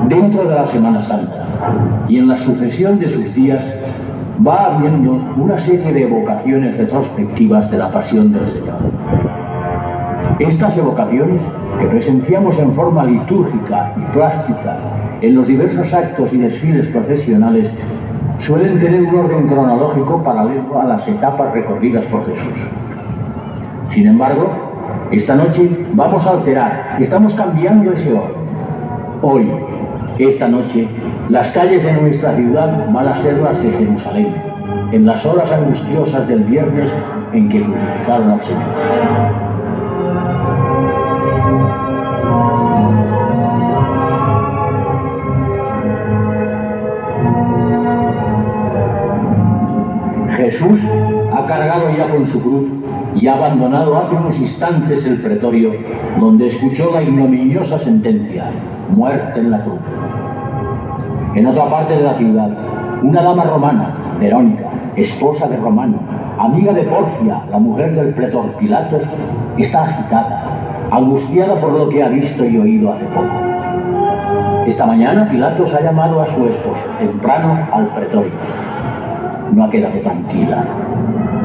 Dentro de la Semana Santa y en la sucesión de sus días va habiendo una serie de evocaciones retrospectivas de la pasión del Señor. Estas evocaciones, que presenciamos en forma litúrgica y plástica en los diversos actos y desfiles procesionales, suelen tener un orden cronológico paralelo a las etapas recorridas por Jesús. Sin embargo, esta noche vamos a alterar, estamos cambiando ese orden. Hoy, esta noche, las calles de nuestra ciudad van a ser las de Jerusalén, en las horas angustiosas del viernes en que glorificaron al Señor. Jesús ha cargado ya con su cruz y ha abandonado hace unos instantes el pretorio donde escuchó la ignominiosa sentencia: muerte en la cruz. En otra parte de la ciudad, una dama romana, Verónica, esposa de Romano, amiga de Porcia, la mujer del pretor Pilatos, está agitada, angustiada por lo que ha visto y oído hace poco. Esta mañana Pilatos ha llamado a su esposo, temprano, al pretorio. No ha quedado tranquila.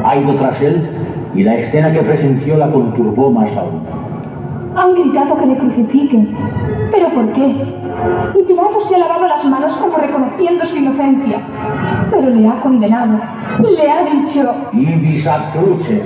Ha ido tras él y la escena que presenció la conturbó más aún. Han gritado que le crucifiquen. ¿Pero por qué? Y Pilatos se ha lavado las manos como reconociendo su inocencia. Pero le ha condenado. Le ha dicho: Ibis ad cruce.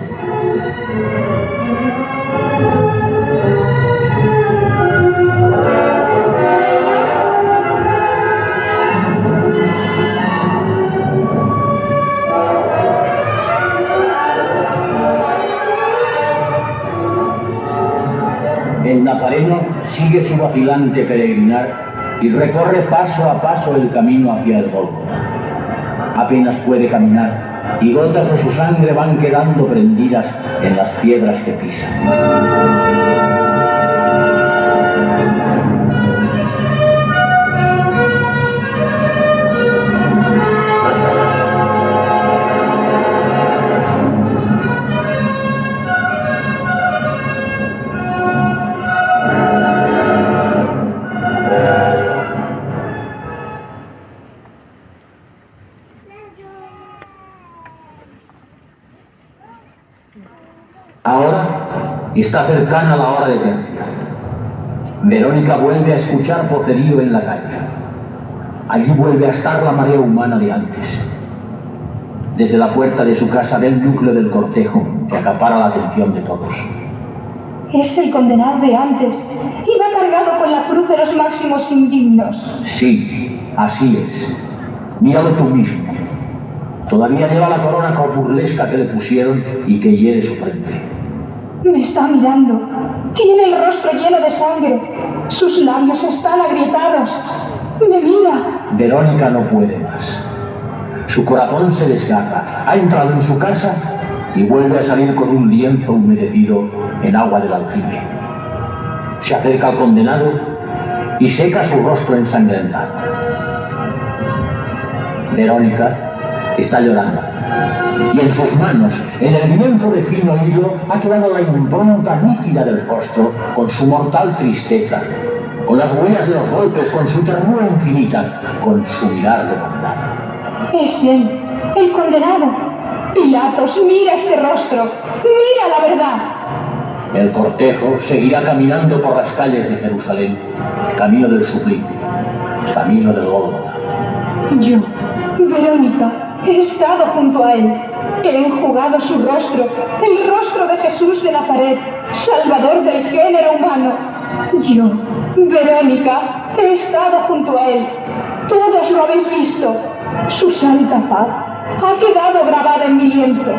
El nazareno sigue su vacilante peregrinar y recorre paso a paso el camino hacia el Gólgota. Apenas puede caminar y gotas de su sangre van quedando prendidas en las piedras que pisa. Ahora está cercana la hora de tercia. Verónica vuelve a escuchar vocerío en la calle. Allí vuelve a estar la marea humana de antes. Desde la puerta de su casa ve el núcleo del cortejo que acapara la atención de todos. Es el condenado de antes. Iba cargado con la cruz de los máximos indignos. Sí, así es. Míralo tú mismo. Todavía lleva la corona burlesca que le pusieron y que hiere su frente. Me está mirando. Tiene el rostro lleno de sangre. Sus labios están agrietados. Me mira. Verónica no puede más. Su corazón se desgarra. Ha entrado en su casa y vuelve a salir con un lienzo humedecido en agua del aljibe. Se acerca al condenado y seca su rostro ensangrentado. Verónica está llorando. Y en sus manos, en el lienzo de fino hilo, ha quedado la impronta nítida del rostro con su mortal tristeza, con las huellas de los golpes, con su ternura infinita, con su mirar de bondad. Es él, el condenado. Pilatos, mira este rostro. Mira la verdad. El cortejo seguirá caminando por las calles de Jerusalén, camino del suplicio, camino del Gólgota. Yo, Verónica, he estado junto a él. He enjugado su rostro, el rostro de Jesús de Nazaret, Salvador del género humano. Yo, Verónica, he estado junto a él. Todos lo habéis visto. Su santa faz ha quedado grabada en mi lienzo.